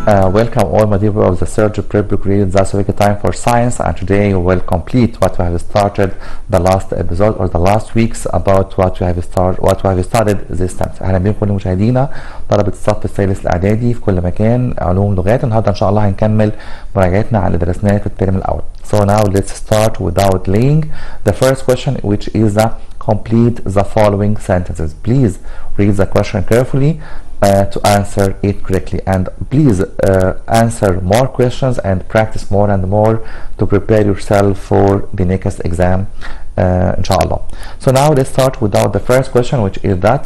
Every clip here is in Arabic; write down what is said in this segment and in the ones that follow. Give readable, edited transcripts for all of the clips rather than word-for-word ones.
Welcome all my dear of the third prep grade. That's a time for science, and today we will complete what we have started the last episode or the last weeks about what we have studied this time. اهلا بكم كل مشاهدينا طلبة الصف الثالث الاعدادي في كل مكان علوم لغات. النهارده ان شاء الله هنكمل مراجعتنا على اللي درسناه في الترم الاول. So now let's start without delaying. The first question, which is complete the following sentences. Please read the question carefully to answer it correctly, and please answer more questions and practice more and more to prepare yourself for the next exam inshallah. So now let's start without the first question, which is that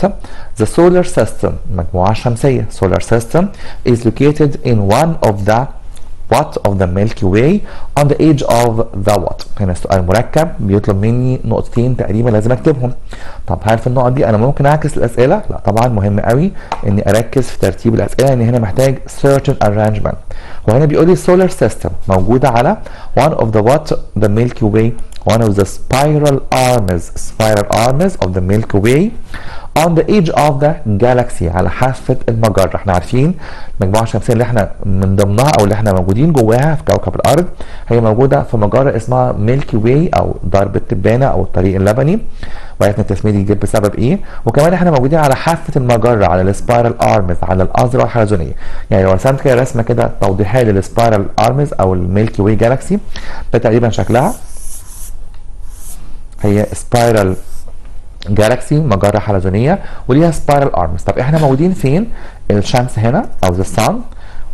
the solar system مجموعة شمسية solar system is located in one of the what of the Milky Way on the edge of the what. هنا السؤال مركب بيطلب مني نقطتين تقريبا لازم اكتبهم. طب هل في النقط دي انا ممكن اعكس الاسئله؟ لا طبعا، مهم قوي اني اركز في ترتيب الاسئله لان هنا محتاج certain arrangement. وهنا بيقول لي solar system موجوده على one of the what the Milky Way, one of the spiral arms of the Milky Way on the edge of the galaxy, على حافة المجرة. احنا عارفين المجموعة الشمسية اللي احنا من ضمنها او اللي احنا موجودين جواها في كوكب الارض هي موجودة في مجرة اسمها ميلكي واي او درب التبانة او الطريق اللبني، وعرفنا التسمية دي جت بسبب ايه. وكمان احنا موجودين على حافة المجرة على السبايرال ارمز على الأذرع الحلزونية. يعني لو رسمت كده رسمة كده توضيحية للسبايرال ارمز او الميلكي واي جالاكسي، ده تقريبا شكلها هي سبايرال جالاكسي مجرة حلزونية وليها سبايرال ارمز. طب احنا موجودين فين؟ الشمس هنا او ذا صن،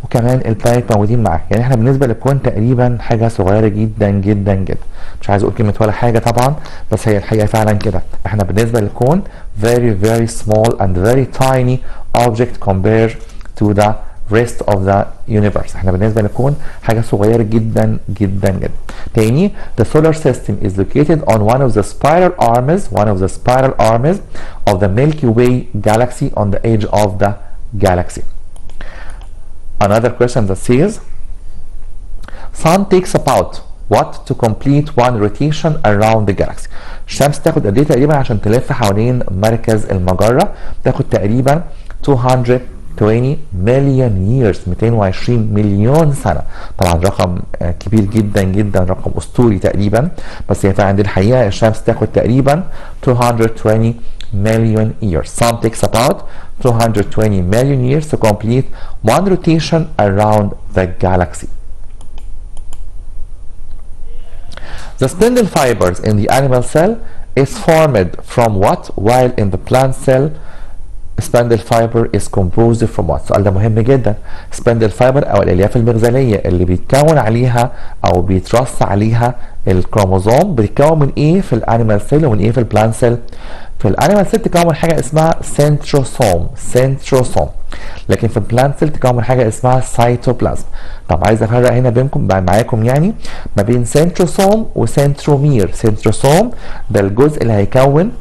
وكمان البلانيت موجودين معاه. يعني احنا بالنسبه للكون تقريبا حاجه صغيره جدا جدا جدا. مش عايز اقول كلمه ولا حاجه طبعا، بس هي الحقيقه فعلا كده. احنا بالنسبه للكون very small and very tiny object compared to the rest of the universe. احنا بالنسبه للكون حاجه صغيره جدا جدا جدا. تاني، the solar system is located on one of the spiral arms of the Milky Way galaxy on the edge of the galaxy. Another question that says sun takes about what to complete one rotation around the galaxy. الشمس تاخد قد ايه تقريبا عشان تلف حوالين مركز المجرة؟ تاخد تقريبا 220 million years 220 مليون سنة. طبعا رقم كبير جدا جدا، رقم اسطوري تقريبا، بس هي فعلا دي الحقيقة. الشمس تاخد تقريبا 220 million years. Sun takes about 220 million years to complete one rotation around the galaxy. The spindle fibers in the animal cell is formed from what, while in the plant cell spindle fiber is composed from what. السؤال ده مهم جدا. spindle fiber او الالياف المغزليه اللي بيتكون عليها او بيترص عليها الكروموزوم بتتكون من ايه في الانيمال سيل ومن ايه في البلانت سيل؟ في الانيمال سيل تكون حاجه اسمها سنتروسوم، لكن في البلانت سيل تكون حاجه اسمها سايتوبلازم. طب عايز افرق هنا بينكم معاكم يعني ما بين سنتروسوم وسنترومير. سنتروسوم ده الجزء اللي هيكون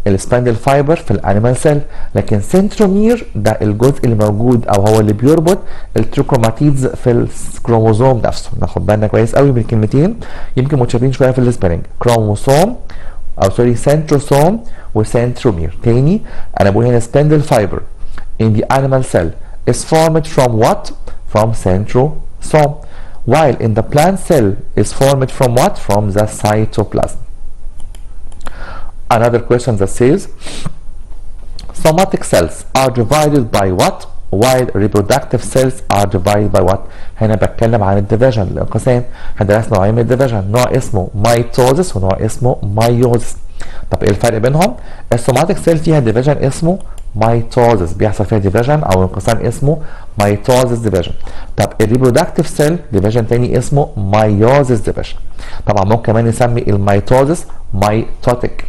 السباندل فايبر في الانيمال سيل، لكن سنترومير ده الجزء اللي موجود او هو اللي بيربط التروكروماتيدز في الكروموزوم نفسه. ناخد بالنا كويس قوي من الكلمتين يمكن متشابهين شويه في السبيلنج، كروموسوم او سوري سنتروسوم وسنترومير. تاني انا بقول هنا spindle fiber in the animal cell is formed from what? From centrosome, while in the plant cell is formed from what? From the cytoplasm. Another question that says somatic cells are divided by what, while reproductive cells are divided by what. هنا بتكلم عن الديفيجن، الانقسام. احنا درسنا نوعين من الديفيجن، نوع اسمه مايتوزس ونوع اسمه مايوزس. طب ايه الفرق بينهم؟ السوماتيك سيل فيها ديفيجن اسمه مايتوزس، بيحصل فيها ديفيجن او انقسام اسمه مايتوزس ديفيجن. طب الريبرودكتيف سيل ديفيجن تاني اسمه مايوزس ديفيجن. طبعا ممكن كمان نسمي الميتوزس مايتوتيك،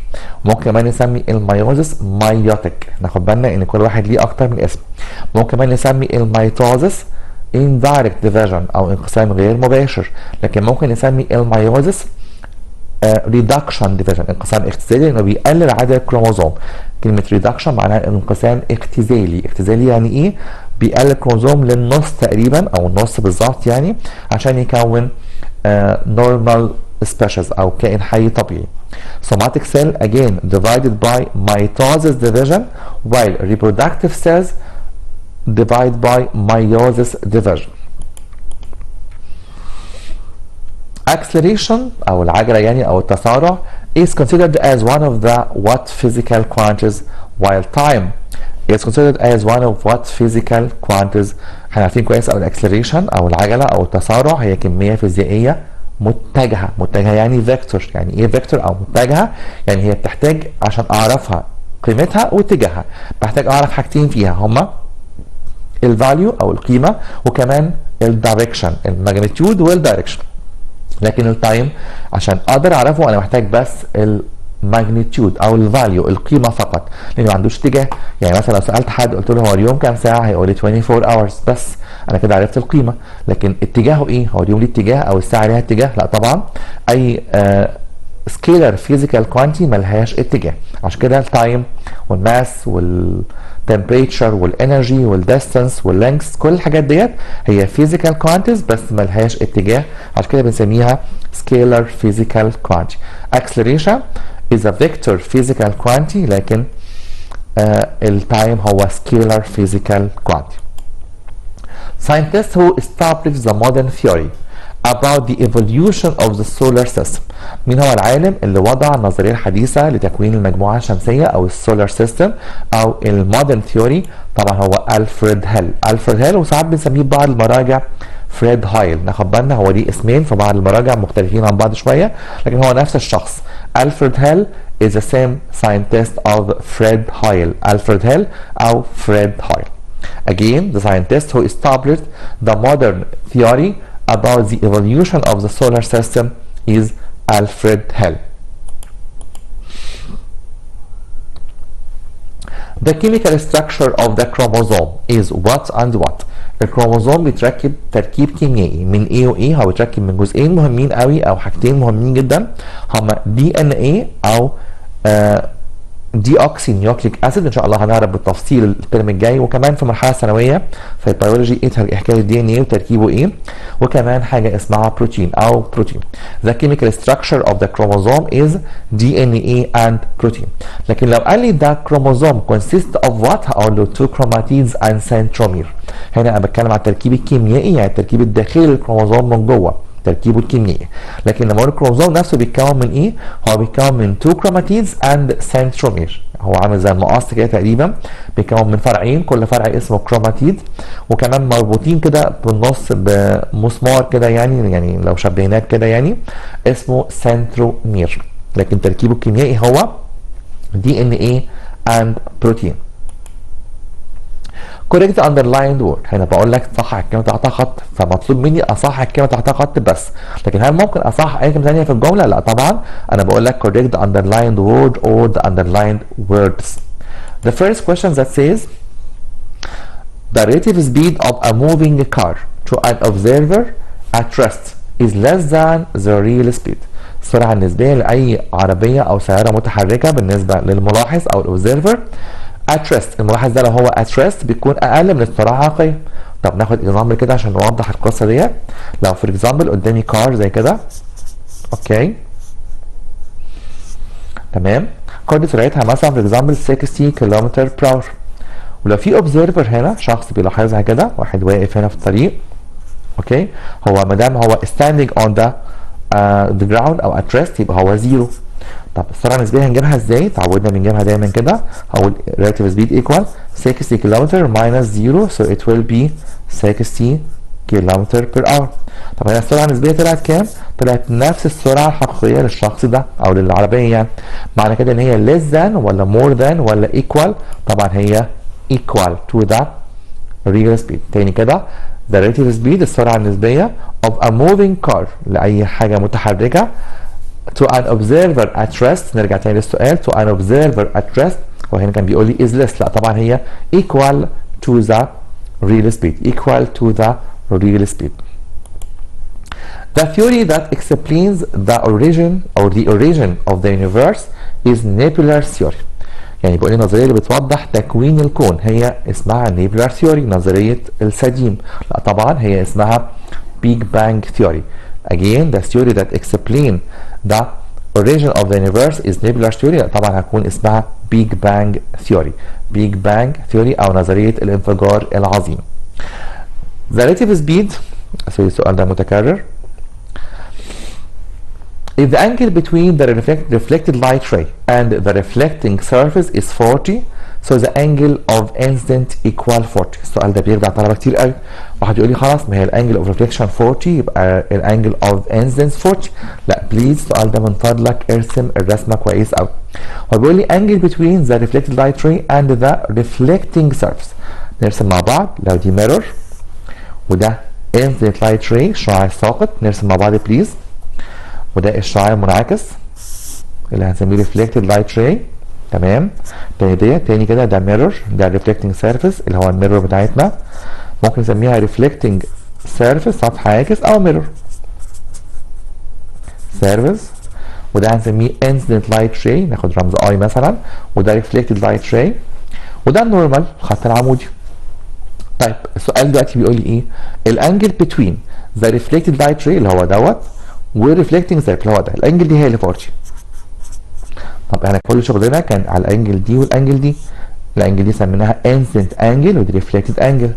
ممكن كمان نسمي المايوزس مايوتيك. ناخد بالنا ان كل واحد ليه اكتر من اسم. ممكن كمان نسمي الميتوزس indirect division او انقسام غير مباشر، لكن ممكن نسمي المايوزس ريدكشن ديفيجن، انقسام اختزالي لانه بيقلل عدد الكروموزوم. كلمه ريدكشن معناها انقسام اختزالي. اختزالي يعني ايه؟ بيقلل الكروموزوم للنص تقريبا او النص بالظبط يعني عشان يكون نورمال سبيشيز او كائن حي طبيعي. Somatic cell again divided by mitosis division, while reproductive cells divide by meiosis division. acceleration أو العجلة يعني أو التسارع is considered as one of the what physical quantities while time is considered as one of what physical quantities. احنا عارفين كويس أو الاكسلريشن أو العجلة أو التسارع هي كمية فيزيائية متجهة. متجهة يعني فيكتور. يعني ايه فيكتور او متجهة؟ يعني هي بتحتاج عشان اعرفها قيمتها واتجاهها بحتاج اعرف حاجتين فيها هما الفاليو او القيمة وكمان الدايركشن الماجنتيود والدايركشن. لكن التايم عشان اقدر اعرفه انا محتاج بس الماجنتيود او الفاليو القيمه فقط لان ما عندوش اتجاه. يعني مثلا لو سالت حد قلت له هو اليوم كام ساعه هيقول لي 24 hours بس انا كده عرفت القيمه. لكن اتجاهه ايه؟ هو اليوم ليه اتجاه او الساعه ليها اتجاه؟ لا طبعا. اي سكيلر فيزيكال كوانتي ملهاش اتجاه. عشان كده التايم والماس والتمبريتشر والانرجي والديستانس واللينكس كل الحاجات ديت هي فيزيكال كوانتيز بس ملهاش اتجاه. عشان كده بنسميها سكيلر فيزيكال كوانتي. acceleration is a vector physical quantity لكن التايم هو scalar physical quantity. Scientists who established the modern theory about the evolution of the solar system. مين هو العالم اللي وضع النظرية الحديثة لتكوين المجموعة الشمسية أو السولار سيستم أو المودرن ثيوري؟ طبعا هو ألفريد هيل. ألفريد هيل وساعات بنسميه بعض المراجع فريد هايل. ناخد بالنا هو ليه اسمين في بعض المراجع مختلفين عن بعض شوية لكن هو نفس الشخص. ألفريد هيل is the same scientist of Fred Hoyle. ألفريد هيل أو فريد هايل. Again, the scientist who established the modern theory about the evolution of the solar system is Alfred Hell. The chemical structure of the chromosome is what and what. الكروموزوم بيتركب تركيب كيميائي من ايه وايه؟ هو بيتركب من جزئين مهمين قوي او حاجتين مهمين جدا هما دي ان ايه او دي اوكسي نيوكليك اسيد. ان شاء الله هنعرف بالتفصيل الترم الجاي وكمان في المرحله الثانويه في البيولوجي ايه حكايه الدي ان ايه وتركيبه ايه وكمان حاجه اسمها بروتين او بروتين. The chemical structure of the chromosome is DNA and protein. لكن لو قال لي ده chromosome consist of what هقول له two chromatids and centromere. هنا انا بتكلم على التركيب الكيميائي يعني التركيب الداخلي للكروموزوم من جوه تركيبه الكيميائي. لكن لما اقول الكروموزوم نفسه بيتكون من ايه؟ هو بيتكون من two chromatids and centromere. هو عامل زي المقص كده تقريبا بيتكون من فرعين كل فرع اسمه كروماتيد وكمان مربوطين كده بالنص بمسمار كده يعني لو شبهناه كده يعني اسمه سنترومير. لكن تركيبه الكيميائي هو DNA and protein. correct underlined word. هنا بقول لك صحح الكلمه تحتها خط فمطلوب مني اصحح الكلمه تحتها خط بس. لكن هل ممكن اصحح اي كلمه ثانيه في الجمله؟ لا طبعا. انا بقول لك correct the underlined word or the underlined words. The first question that says the relative speed of a moving car to an observer at rest is less than the real speed. السرعه النسبيه لاي عربيه او سياره متحركه بالنسبه للملاحظ او الاوبزرفر at rest. الملاحظ ده لو هو at rest بيكون اقل من السرعه الحقيقيه. طب ناخد اكزامبل كده عشان نوضح القصه ديت. لو فور اكزامبل قدامي كار زي كده اوكي تمام الكار دي سرعتها مثلا فور اكزامبل 60 كيلومتر بر اور ولو في اوبزرفر هنا شخص بيلاحظها كده واحد واقف هنا في الطريق اوكي هو ما دام هو standing on the ground او at rest يبقى هو زيرو. طب السرعه النسبيه هنجيبها ازاي؟ تعودنا بنجيبها دايما كده هقول relative speed equal 60 كيلومتر minus 0 so it will be 60 كيلومتر per hour. طب هنا السرعه النسبيه طلعت كام؟ طلعت نفس السرعه الحقيقيه للشخص ده او للعربيه يعني. معنى كده ان هي less than ولا more than ولا equal؟ طبعا هي equal to the real speed. تاني كده the relative speed السرعه النسبيه of a moving car لاي حاجه متحركه to an observer at rest. نرجع تاني للسؤال to an observer at rest وهنا كان بيقول لي is less. لا طبعا هي equal to the real speed equal to the real speed. The theory that explains the origin of the universe is nebular theory. يعني بيقول لي النظريه اللي بتوضح تكوين الكون هي اسمها nebular theory نظريه السديم. لا طبعا هي اسمها big bang theory. Again the theory that explain the origin of the universe is nebular theory. طبعا هتكون اسمها big bang theory. big bang theory او نظريه الانفجار العظيم. The relative speed السؤال ده متكرر. if the angle between the reflected light ray and the reflecting surface is 40 so the angle of incident equal 40. السؤال ده بيخدع طلبه كتير قوي. واحد يقول لي خلاص ما هي الانجل اوف ريفليكشن 40 يبقى الانجل اوف انسيدنس 40. لا بليز السؤال ده من فضلك ارسم الرسمه كويس قوي. هو بيقول لي angle between the reflected light ray and the reflecting surface. نرسم مع بعض. لو دي mirror وده incident light ray الشعاع الساقط نرسم مع بعض بليز. وده الشعاع المنعكس اللي هنسميه reflected light ray. تمام. تاني كده ده mirror ده reflecting surface اللي هو الميرور بتاعتنا. ممكن نسميها reflecting surface سطح عاكس او mirror surface. وده هنسميه incident light ray ناخد رمز I مثلا. وده reflected light ray وده النورمال الخط العمودي. طيب السؤال دلوقتي بيقول لي ايه؟ الانجل between the reflected light ray اللي هو دوت والريفلكتنج سيركل اللي هو ده الانجل دي هي اللي 40. طب احنا كل شغلنا كان على الانجل دي والانجل دي. الانجل دي سميناها انسنت انجل ودي ريفلكتد انجل.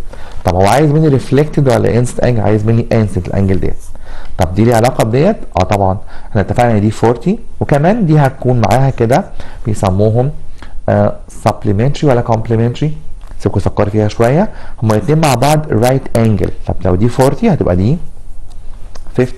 طب هو عايز مني ريفلكتد ولا انسنت انجل؟ عايز مني انسنت الانجل ديت. طب دي ليها علاقه بديت؟ اه طبعا احنا اتفقنا ان دي 40 وكمان دي هتكون معاها كده بيسموهم سبلمنتري ولا كومبلمنتري. سيبكوا فكروا فيها شويه. هما الاثنين مع بعض رايت انجل. طب لو دي 40 هتبقى دي 50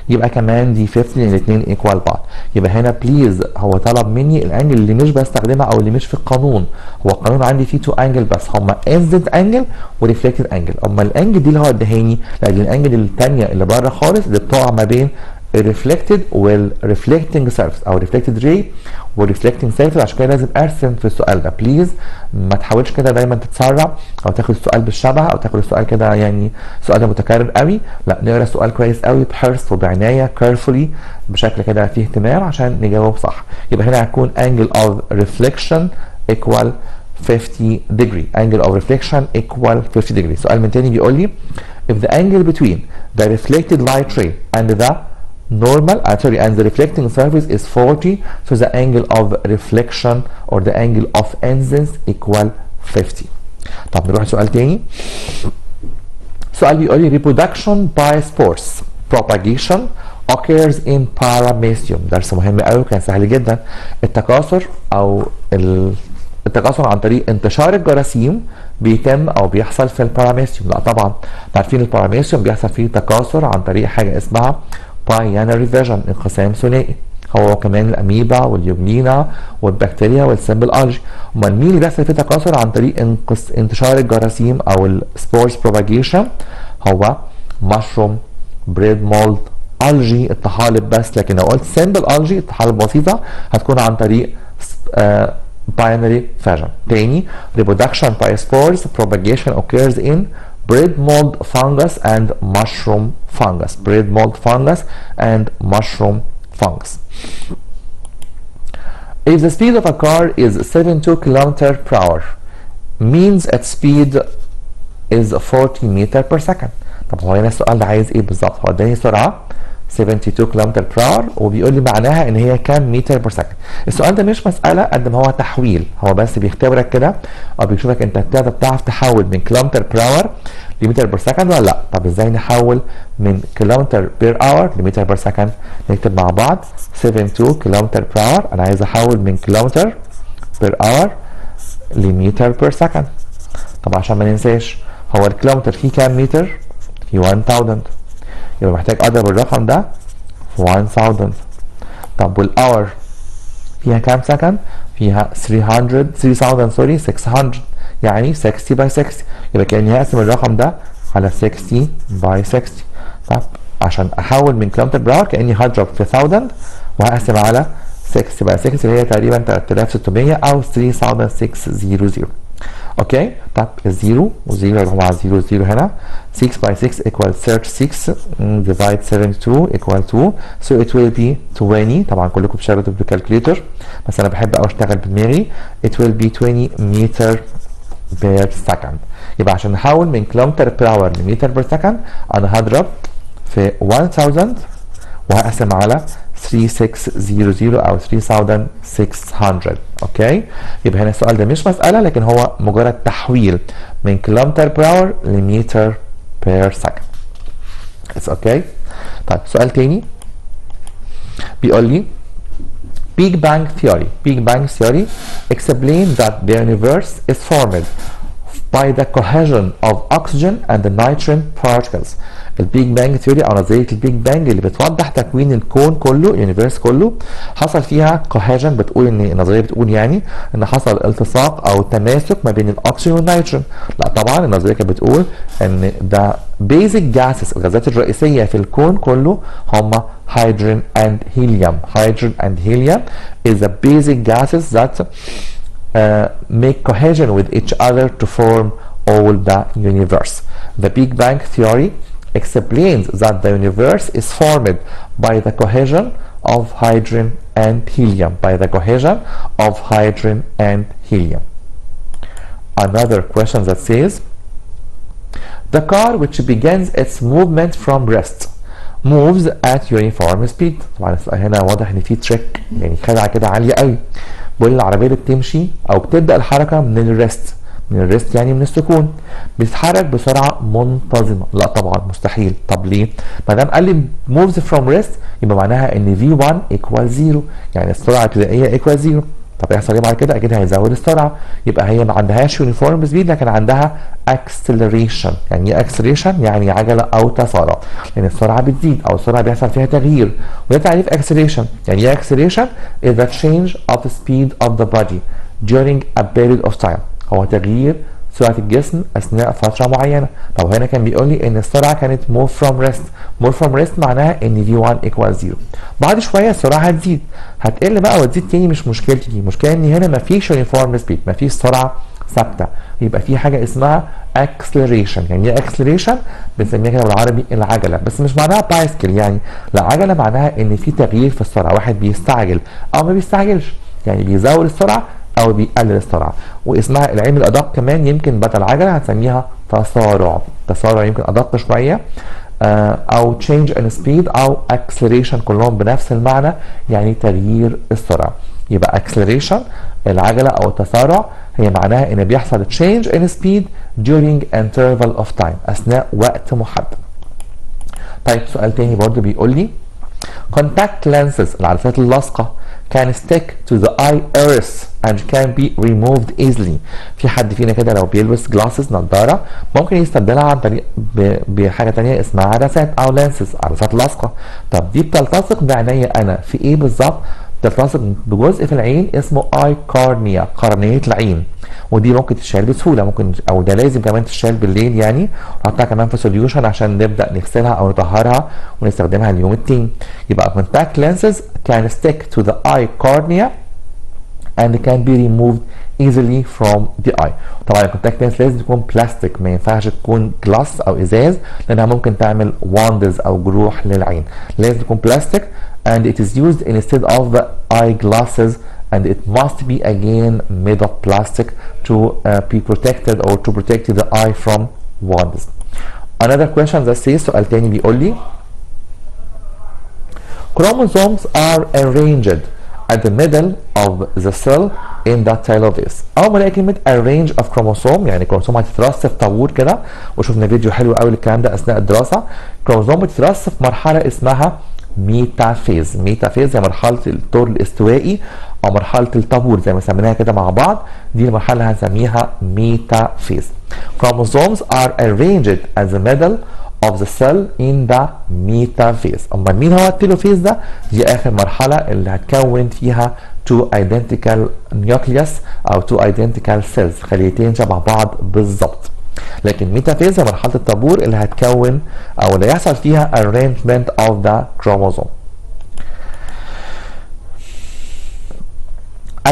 يبقى كمان دي 50 لان الاثنين ايكوال بعض. يبقى هنا بليز هو طلب مني الانجل اللي مش بستخدمها او اللي مش في القانون. هو القانون عندي فيه 2 انجل بس هما انسيدنت انجل وريفلكتد انجل. اما الانجل دي اللي هو ادهاني لا دي الانجل الثانيه اللي بره خالص اللي بتقع ما بين الريفلكتد والريفلكتنج سيرفيس او ريفلكتد راي والريفلكتنج سيرفيس. عشان كده لازم ارسم في السؤال ده بليز. ما تحاولش كده دايما تتسرع او تاخد السؤال بالشبه او تاخد السؤال كده يعني السؤال ده متكرر قوي. لا نقرا السؤال كويس قوي بحرص وبعنايه كيرفولي بشكل كده فيه اهتمام عشان نجاوب صح. يبقى هنا هتكون angle of reflection equal 50 degree. angle of reflection equal 50 degree. سؤال من تاني بيقول لي if the angle between the reflected light ray and the normal and the reflecting surface is 40 so the angle of reflection or the angle of incidence equal 50. طب نروح لسؤال تاني. سؤال بيقول لي reproduction by spores propagation occurs in paramecium. درس مهم قوي وكان سهل جدا. التكاثر او التكاثر عن طريق انتشار الجراثيم بيتم او بيحصل في الباراميسيوم. لا طبعا عارفين الباراميسيوم بيحصل فيه تكاثر عن طريق حاجه اسمها باينري فيجن انقسام ثنائي. هو كمان الاميبا واليوجلينا والبكتيريا والسمبل الجي. امال مين اللي بيحصل فيه تكاثر عن طريق انتشار الجراثيم او السبورز بروباجيشن؟ هو مشروم بريد مولد الجي الطحالب بس. لكن لو قلت سمبل الجي الطحالب بسيطه هتكون عن طريق binary fission. تاني reproduction by spores propagation occurs in bread mold fungus and mushroom fungus. bread mold fungus and mushroom fungus. If the speed of a car is 72 km/h means its speed is 40 meter per second. طب هو هنا السؤال ده عايز ايه بالظبط؟ هو اداني سرعه 72 km/h وبيقول لي معناها ان هي كام متر بير سكند. السؤال ده مش مساله قد ما هو تحويل. هو بس بيختبرك كده او بيشوفك انت بتعرف تحول من km/h لمتر بير سكند ولا لا. طب ازاي نحول من km/h لمتر بير سكند؟ نكتب مع بعض 72 km/h. انا عايز احول من km/h لمتر بير سكند. طب عشان ما ننساش هو الكيلومتر فيه كام متر؟ فيه 1000. يبقى محتاج اضرب الرقم ده في 1000. طب والاور فيها كام سكند؟ فيها 600 يعني 60 باي 60. يبقى كاني هقسم الرقم ده على 60 باي 60. طب عشان احول من كيلومتر /h كاني هضرب في 1000 وهقسم على 60 باي 60 اللي هي تقريبا 3600 او 3600. اوكي. طب الزيرو والزيرو يروحوا مع الزيرو والزيرو هنا. 6 by 6 equals 36 divide 72 equal 2 so it will be 20. طبعا كلكم بتشتغلوا بالكالكوليتر بس انا بحب قوي اشتغل بدماغي. it will be 20 meter per second. يبقى عشان نحول من km/h لمتر بير سكند انا هضرب في 1000 وهقسم على 3600 او 3600. اوكي. يبقى هنا السؤال ده مش مساله لكن هو مجرد تحويل من km/h لمتر بير سكند. اوكي. طيب سؤال تاني. بيقول لي Big Bang theory explains that the universe is formed by the cohesion of oxygen and the nitrogen particles. البيج بانج ثيوري او نظريه البيج بانج اللي بتوضح تكوين الكون كله، اليونيفيرس كله، حصل فيها كوهيجن. بتقول ان النظريه بتقول يعني ان حصل التصاق او تماسك ما بين الاكسجين والنيتروجين. لا طبعا النظريه كانت بتقول ان ده بيزك جاسز، الغازات الرئيسيه في الكون كله هم hydrogen and helium. Hydrogen and helium is the basic gases that make cohesion with each other to form all the universe. The Big Bang theory explains that the universe is formed by the cohesion of hydrogen and helium. Another question that says, the car which begins its movement from rest moves at uniform speed. طبعا هنا واضح ان في تريك، يعني خدعه كده عاليه قوي. بيقول العربيه بتمشي او بتبدا الحركه من الريست، يعني من السكون، بتتحرك بسرعه منتظمه. لا طبعا مستحيل. طب ليه؟ ما دام قال لي moves from rest يبقى معناها ان v1 equals 0، يعني السرعه الابتدائيه equals 0. طب يحصل ايه بعد كده؟ اكيد هيزود السرعه، يبقى هي ما عندهاش يونيفورم سبيد لكن عندها اكسلريشن. يعني ايه اكسلريشن؟ يعني عجله او تسارع، لان السرعه بتزيد او السرعه بيحصل فيها تغيير. وده تعريف اكسلريشن. يعني ايه اكسلريشن؟ is the change of the speed of the body during a period of time. هو تغيير سرعه الجسم اثناء فتره معينه. طب هنا كان بيقول لي ان السرعه كانت move from rest معناها ان v1 equals 0. بعد شويه السرعه هتزيد، هتقل بقى وتزيد تاني. مش مشكلتي دي، المشكله ان هنا مفيش يونيفورم سبيد، مفيش سرعه ثابته، يبقى في حاجه اسمها اكسلريشن. يعني ايه اكسلريشن؟ بنسميها كده بالعربي العجله، بس مش معناها بايسكل يعني، لا عجله معناها ان في تغيير في السرعه، واحد بيستعجل او ما بيستعجلش، يعني بيزود السرعه او بيقلل السرعه. واسمها العلم الادق كمان يمكن بدل عجله هتسميها تسارع يمكن ادق شويه، او change in speed او acceleration، كلهم بنفس المعنى، يعني تغيير السرعه. يبقى acceleration العجله او التسارع هي معناها ان بيحصل change in speed during interval of time، اثناء وقت محدد. طيب سؤال تاني برضو بيقول لي contact lenses العدسات اللاصقه can stick to the eye iris and can be removed easily. في حد فينا كده لو بيلبس جلاسز نظاره ممكن يستبدلها عن طريق بحاجه تانية اسمها عدسات او لانسز، عدسات لاصقه. طب دي بتلتصق بعينيا انا في ايه بالظبط؟ بتلتصق بجزء في العين اسمه اي كورنيا، قرنيه العين، ودي ممكن تشال بسهوله، ممكن او ده لازم كمان تشال بالليل يعني، نحطها كمان في سوليوشن عشان نبدا نغسلها او نطهرها ونستخدمها اليوم التاني. يبقى contact lenses can stick to the eye cornea and can be removed easily from the eye. طبعا الكونتاكت لينس لازم تكون بلاستيك، ما ينفعش تكون جلاس او ازاز لانها ممكن تعمل واندز او جروح للعين. لازم تكون بلاستيك and it is used instead of the eyeglasses and it must be again made of plastic to be protected or to protect the eye from wands. Another question that says سؤال تاني بيقول لي chromosomes are arranged at the middle of the cell in the telophase. اول ما الاقي كلمه arrange of chromosome يعني كروموسوم هتترص في طابور كده، وشفنا فيديو حلو قوي للكلام ده اثناء الدراسه. كروموسوم بتترص في مرحله اسمها ميتافيز. ميتافيز هي مرحله الطور الاستوائي او مرحله الطابور زي ما سميناها كده مع بعض، دي المرحله اللي هنسميها ميتافيز. Chromosomes are arranged at the middle of the cell in the metaphase. امال مين هو التيلوفيز ده؟ دي اخر مرحله اللي هتكون فيها two identical nucleus او two identical cells، خليتين شبه بعض بالظبط. لكن ميتافيز هي مرحله الطابور اللي هتكون او اللي هيحصل فيها arrangement of the chromosome.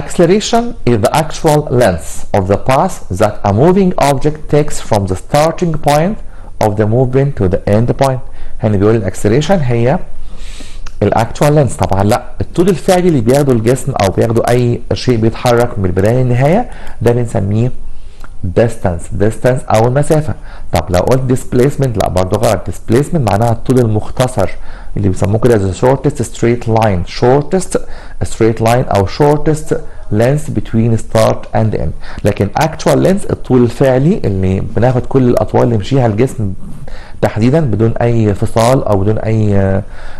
Acceleration is the actual length of the path that a moving object takes from the starting point of the movement to the end point. هنا بيقول الاكسلريشن هي الاكتوال لينس. طبعا لا، الطول الفعلي اللي بياخده الجسم او بياخده اي شيء بيتحرك من البدايه للنهايه ده بنسميه distance أو المسافة. طب لو قلت displacement لا برضه غلط. displacement معناها الطول المختصر اللي بيسموه كده the shortest straight line أو shortest length between start and end. لكن actual length الطول الفعلي اللي بناخد كل الأطوال اللي يمشيها الجسم تحديدا بدون اي فصال او بدون اي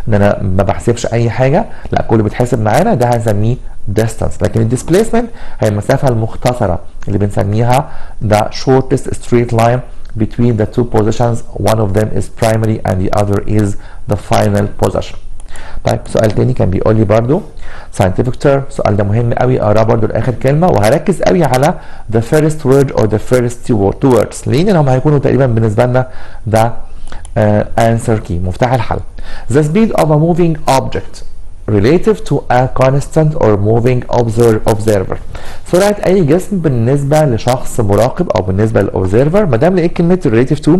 ان انا ما بحسبش اي حاجه، لا كله بيتحسب معانا، ده هنسميه distance. لكن الديسبيسمنت هي المسافه المختصره اللي بنسميها the shortest straight line between the two positions, one of them is primary and the other is the final position. طيب سؤال تاني كان بيقول لي برضو scientific term، السؤال ده مهم قوي اقراه برضو لاخر كلمه، وهركز قوي على the first word or the first two words لان هم هيكونوا تقريبا بالنسبه لنا ده answer key مفتاح الحل. The speed of a moving object relative to a constant or moving observer. سرعة أي جسم بالنسبة لشخص مراقب أو بالنسبة للأوبزيرفر. ما دام لقيت كلمة relative to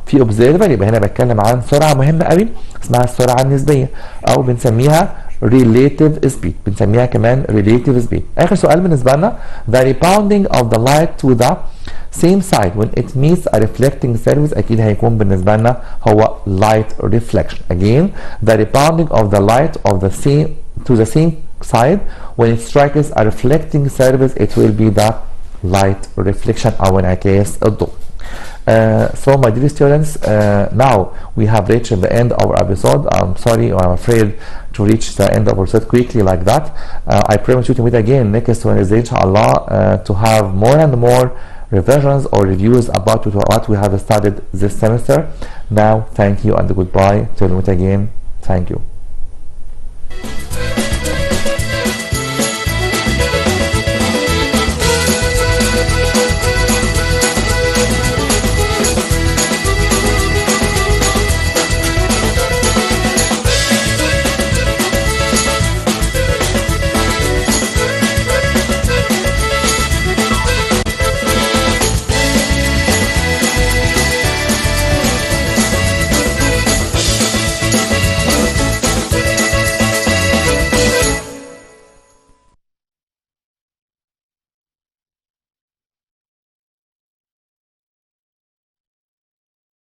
في observer يبقى هنا بتكلم عن سرعة مهمة قوي اسمها السرعة النسبية أو بنسميها relative speed، بنسميها كمان relative speed. آخر سؤال بالنسبة لنا the rebounding of the light to the same side when it meets a reflecting surface أكيد هيكون بالنسبة لنا هو light reflection. Again the rebounding of the light of the same to the same side when it strikes a reflecting surface it will be the light reflection أو انعكاس الضوء. So my dear students, now we have reached the end of our episode. I'm sorry or I'm afraid to reach the end of our episode quickly like that. I promise you to meet again next Wednesday inshallah to have more and more revisions or reviews about what we have studied this semester. Now thank you and goodbye till we meet again. Thank you.